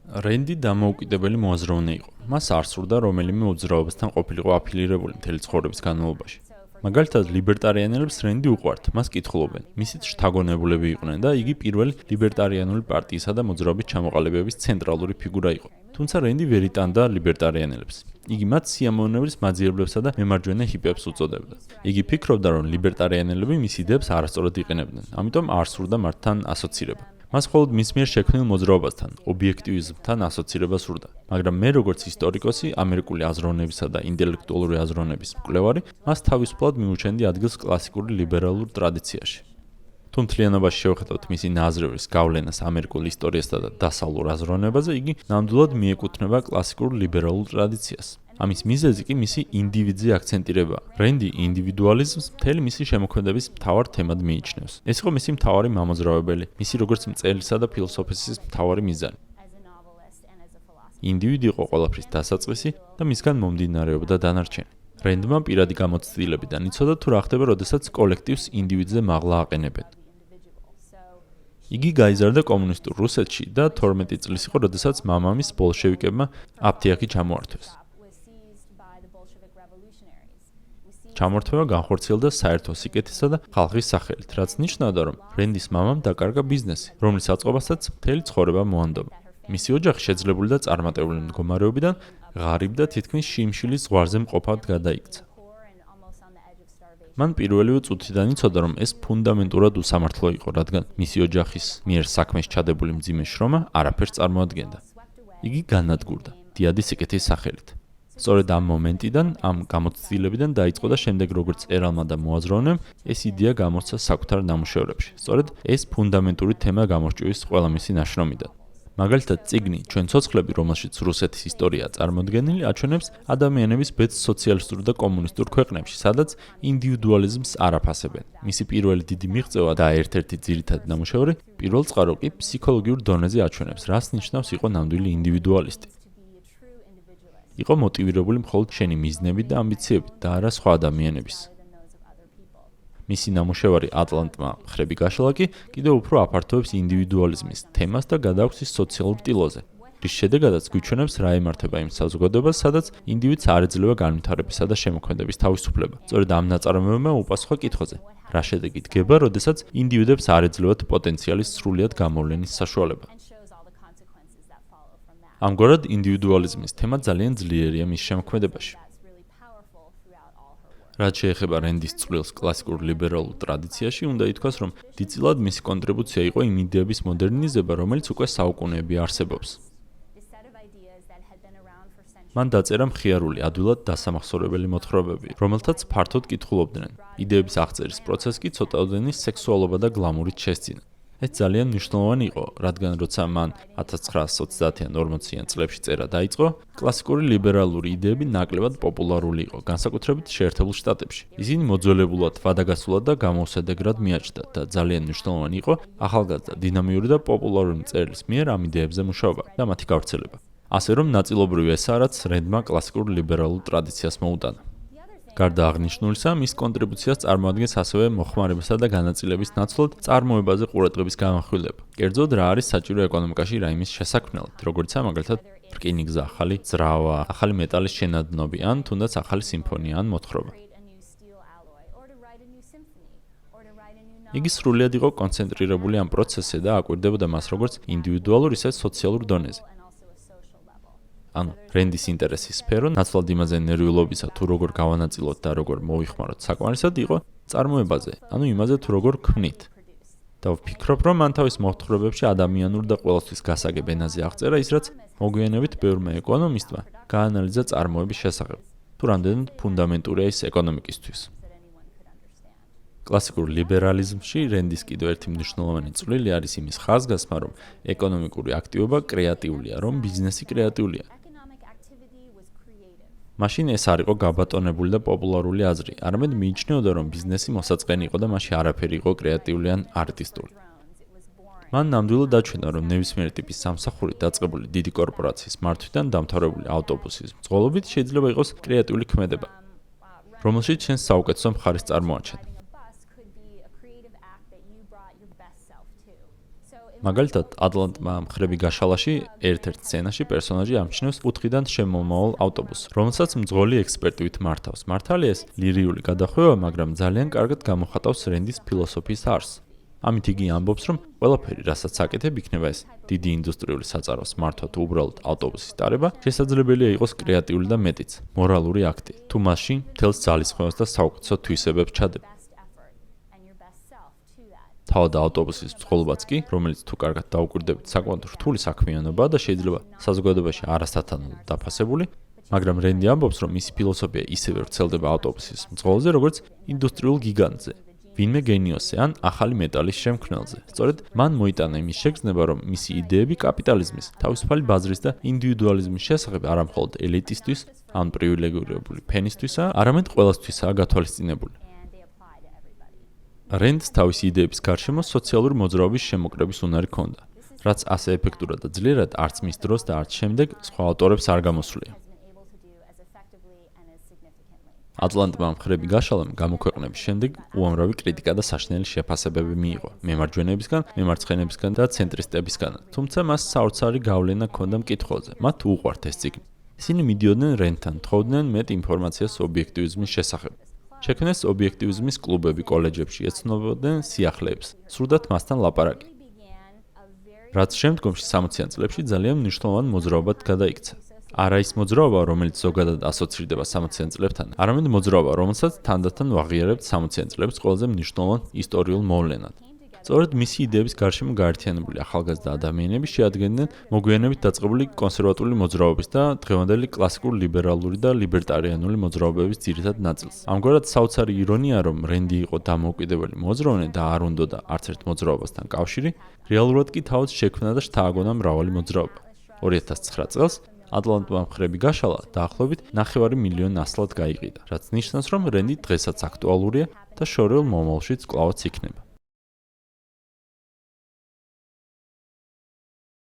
რენდი დამოუკიდებელი მოაზროვნე იყო. მას არ სურდა რომელიმე მოძრაობასთან ყოფილიყო აფილირებული მთელი ცხოვრების განმავლობაში. მაგალითად, ლიბერტარიანელებს რენდი უყვართ, მას კითხულობენ. მისით შთაგონებულები იყვნენ და იგი პირველი ლიბერტარიანული პარტიისა და მოძრაობის ჩამოყალიბების ცენტრალური ფიგურა იყო. თუმცა რენდი ვერ იტანდა ლიბერტარიანელებს. იგი მათ სიამოვნებლის მაძიებლებსა და მემარჯვენე ჰიპებს უწოდებდა. იგი ფიქრობდა, რომ ლიბერტარიანელები მის იდეებს არასწორად იყენებდნენ, ამიტომ არ სურდა მათთან ასოცირება. მას მხოლოდ მის მიერ შექმნილ მოძრაობასთან, ობიექტივიზმთან ასოცირება სურდა. მაგრამ მე როგორც ისტორიკოსი, ამერიკული აზროვნებისა და ინტელექტუალური აზროვნების მკვლევარი, მას თავისუფლად მიუჩენდი ადგილს კლასიკური ლიბერალურ ტრადიციაში. თუ მთლიანობაში შევხედავთ მისი ნაზრების გავლენას ამერიკულ ისტორიასა და დასავლურ აზროვნებაზე, იგი ნამდვილად მიეკუთვნება კლასიკურ ლიბერალურ ტრადიციას. ამის მიზეზი კი მისი ინდივიდზე აქცენტირებაა. რენდი ინდივიდუალიზმს მთელი მისი შემოქმედების მთავარ თემად მიიჩნევს. ეს იყო მისი მთავარი მამოძრავებელი, მისი როგორც მწერლისა და ფილოსოფოსის მთავარი მიზანი. ინდივიდი იყო ყველაფრის დასაწყისი და მისგან მომდინარეობდა დანარჩენი. რენდმა პირადი გამოცდილებიდან იცოდა თუ რა ხდება, როდესაც კოლექტივს ინდივიდზე მაღლა აყენებენ. იგი გაიზარდა კომუნისტურ რუსეთში და 12 წლის იყო, როდესაც მამამისს ბოლშევიკებმა აფთიაქი ჩამოართვეს. ჩამორთმევა განხორციელდა საერთო სიკეთისა და ხალხის სახელით, რაც ნიშნავდა, რომ რენდის მამამ დაკარგა ბიზნესი, რომლის აწყობასაც მთელი ცხოვრება მოანდომა. მისი ოჯახი შეძლებული და წარმატებული მდგომარეობიდან ღარიბ და თითქმის შიმშილის ზღვარზე მყოფად გადაიქცა. მან პირველივე წუთიდან იცოდა, რომ ეს ფუნდამენტურად უსამართლო იყო, რადგან მისი ოჯახის მიერ საქმეს ჩადებული მძიმე შრომა არაფერს წარმოადგენდა. იგი განადგურდა დიადი სიკეთის სახელით. სწორედ ამ მომენტიდან, ამ გამოცდილებიდან დაიწყო და შემდეგ როგორც ერალმა და მოაზროვნემ, ეს იდეა გამოსცა საკუთარ ნამუშევრებში. სწორედ ეს ფუნდამენტური თემა გამორჩევის ყველა მისი ნაშრომიდან. მაგალითად, წიგნი ჩვენ ცოცხლები, რომელშიც რუსეთის ისტორიაა წარმოდგენილი, აჩვენებს ადამიანების ბედს სოციალისტურ და კომუნისტურ ქვეყნებში, სადაც ინდივიდუალიზმს არ აფასებენ. მისი პირველი დიდი მიღწევა და ერთ-ერთი ძირითადი ნამუშევარი პირველ წყარო კი ფსიქოლოგიურ დონეზე აჩვენებს, რას ნიშნავს იყო ნამდვილი ინდივიდუალისტი. იყო მოტივირებული მხოლოდ შენი მიზნებით და ამბიციებით და არა სხვა ადამიანების. მისი ნამუშევარი ატლანტმა მხრები გაშლა კი კიდევ უფრო აფართოებს ინდივიდუალიზმის თემას და გადააქვს ის სოციალურ ტილოზე, რის შედეგადაც გვიჩვენებს რა ემართება იმ საზოგადოებას, სადაც ინდივიდს არ ეძლევა განვითარებისა და შემოქმედების თავისუფლება. სწორედ ამ ნაწარმოებმა უპასუხა კითხვაზე, რა შედეგი დგება, როდესაც ინდივიდებს არ ეძლევათ პოტენციალის სრულიად გამოვლენის საშუალება. ამგვარად, ინდივიდუალიზმის თემა ძალიან ძლიერია მის შემოქმედებაში. რაც შეეხება რენდის წვლილს კლასიკურ ლიბერალურ ტრადიციაში, უნდა ითქვას, რომ დიდწილად მისი კონტრიბუცია იყო იმ იდეების მოდერნიზება, რომელიც უკვე საუკუნეები არსებობს. მან დაწერა მხიარული, ადვილად დასამახსოვრებელი მოთხრობები, რომელთაც ფართოდ კითხულობდნენ. იდეების აღწერის პროცესი კი ცოტაოდენი სექსუალობა და გლამურით შესძინა. ეს ძალიან მნიშვნელოვანი იყო, რადგან როცა მან 1930-40-იან წლებში წერა დაიწყო, კლასიკური ლიბერალური იდეები ნაკლებად პოპულარული იყო, განსაკუთრებით შეერთებულ შტატებში. ისინი მოძველებულად, ვადაგასულად და გამოსადეგრად მიაჩნდა და ძალიან მნიშვნელოვანი იყო ახალგაზრდა, დინამიური და პოპულარული მწერლის მიერ ამ იდეებზე მუშაობა და მათი გავრცელება. ასე რომ ნაწილობრივ ესაა, რაც რენდმა კლასიკურ ლიბერალურ ტრადიციას მოუტანა. გარდა აღნიშნულისა, მის კონტრიბუციას წარმოადგენს ასევე მოხმარებისა და განაწილების ნაცვლად წარმოებაზე ყურადღების გამახვილება. კერძოდ, რა არის საჭირო ეკონომიკაში რაიმის შესაქმნელად, როგორიცაა მაგალითად რკინიგზა, ახალი ძრავა, ახალი მეტალის შენადნობი, ან თუნდაც ახალი სიმფონია ან მოთხრობა. იგი სრულიად იყო კონცენტრირებული ამ პროცესზე და აკვირდებოდა მას როგორც ინდივიდუალურ, ისე სოციალურ დონეზე. ანუ რენდის ინტერესის სფერო, ნაცვლად იმაზე ნერვიულობისა თუ როგორ გავანაწილოთ და როგორ მოვიხმაროთ საკმარისად იყო წარმოებაზე, ანუ იმაზე თუ როგორ ქმნით. და ვფიქრობ, რომ მან თავის მოთხრობებში ადამიანურ და ყველასთვის გასაგებ ენაზე აღწერა ის, რაც მოგვიანებით ბევრმა ეკონომისტმა გაანალიზა წარმოების შესახებ, თუ რამდენად ფუნდამენტურია ის ეკონომიკისთვის. კლასიკურ ლიბერალიზმში რენდის კიდევ ერთი მნიშვნელოვანი წვლილი არის იმის ხაზგასმა, რომ ეკონომიკური აქტივობა კრეატიულია, რომ ბიზნესი კრეატიულია. მაშინ ეს არ იყო გაბატონებული და პოპულარული აზრი, არამედ მიიჩნეოდა, რომ ბიზნესი მოსაწყენი იყო და მასში არაფერი იყო კრეატიული ან არტისტული. მან ნამდვილად დაჩვენა, რომ ნებისმიერი ტიპის სამსახურით დაწყებული დიდი კორპორაციის მართვიდან დამთავრებული ავტობუსის მძღოლობით შეიძლება იყოს კრეატიული ქმედება, რომელშიც შენ საუკეთესო მხარეს წარმოაჩენ. მაგალითად, ატლანტმა მხრები გაშალაში ერთ-ერთ სცენაში პერსონაჟი ამჩნევს კუთხიდან შემომავალ ავტობუსს, რომელსაც მძღოლი ექსპერტივით მართავს. მართალია ეს ლირიული გადახვევა, მაგრამ ძალიან კარგად გამოხატავს რენდის ფილოსოფიის არსს. ამით იგი ამბობს, რომ ყველაფერი, რასაც აკეთებ, იქნება ეს დიდი ინდუსტრიული საწაროს მართვა თუ უბრალოდ ავტობუსის ტარება, შესაძლებელია იყოს კრეატიული და მეტიც, მორალური აქტი. თუ მასში მთელს ძალისხმევას და საუკეთესო თვისებებს ჩადებ. თავად ავტობუსის მძღოლობაც კი, რომელიც თუ კარგად დაუკვირდებით, საკმაოდ რთული საქმიანობაა და შეიძლება საზოგადოებაში არასათანადო დაფასებული, მაგრამ რენდი ამბობს, რომ მისი ფილოსოფია ისევე ვრცელდება ავტობუსის მძღოლზე, როგორც ინდუსტრიულ გიგანტზე, ვინმე გენიოსზე ან ახალი მეტალის შემქმნელზე. სწორედ მან მოიტანა იმის შეგრძნება, რომ მისი იდეები კაპიტალიზმის, თავისუფალი ბაზრის და ინდივიდუალიზმის შესახებ არა მხოლოდ ელიტისთვის, ან პრივილეგირებული ფენისთვისა, არამედ ყველასთვისაა გათვალისწინებული. რენდს თავისი იდეების გარშემო სოციალური მოძრაობის შემოკრების უნარი ჰქონდა, რაც ასე ეფექტურად და ძლიერად არც მის დროს და არც შემდეგ სხვა ავტორებს არ გამოსვლია. ატლანტმა მხრები გაშალამ გამოქვეყნების შემდეგ უამრავი კრიტიკა და საშინელი შეფასებები მიიღო მემარჯვენეებისგან, მემარცხენეებისგან და ცენტრისტებისგან, თუმცა მას საოცარი გავლენა ჰქონდა მკითხველზე. მათ უყვართ ეს წიგნი. ისინი მიდიოდნენ რენდთან, თხოვდნენ მეტ ინფორმაციას ობიექტივიზმის შესახებ. შექმნეს ობიექტივიზმის კლუბები კოლეჯებში, ეცნობოდნენ სიახლეებს, სრულად მასთან ლაპარაკი. რაც შემდგომში 60-იან წლებში ძალიან მნიშვნელოვან მოძრაობად გადაიქცა. არა ის მოძრაობა, რომელიც ზოგადად ასოცირდება 60-იან წლებთან, არამედ მოძრაობა, რომელსაც თანდათან ვაღიარებთ 60-იან წლების ყველაზე მნიშვნელოვან ისტორიულ მოვლენად. სწორედ მისი იდეების გარშემო გაერთიანებული ახალგაზრდა ადამიანები შეადგენდნენ მოგვიანებით დაწყებული კონსერვატული მოძრაობის და დღევანდელი კლასიკური ლიბერალური და ლიბერტარიანული მოძრაობების ძირითად ნაწილს. ამგვარად საოცარი ირონია, რომ რენდი იყო დამოუკიდებელი მოძრაოვნე და არ უნდოდა არც ერთ მოძრაობასთან კავშირი, რეალურად კი თავად შექმნა და შთააგონა მრავალი მოძრაობა. 2009 წელს ატლანტმა მხრები გაშალა დაახლოებით 9 მილიონი ნასლად გაიყიდა, რაც ნიშნავს, რომ რენდი დღესაც აქტუალურია და შორეულ მომავალშიც კვლავაც იქნება.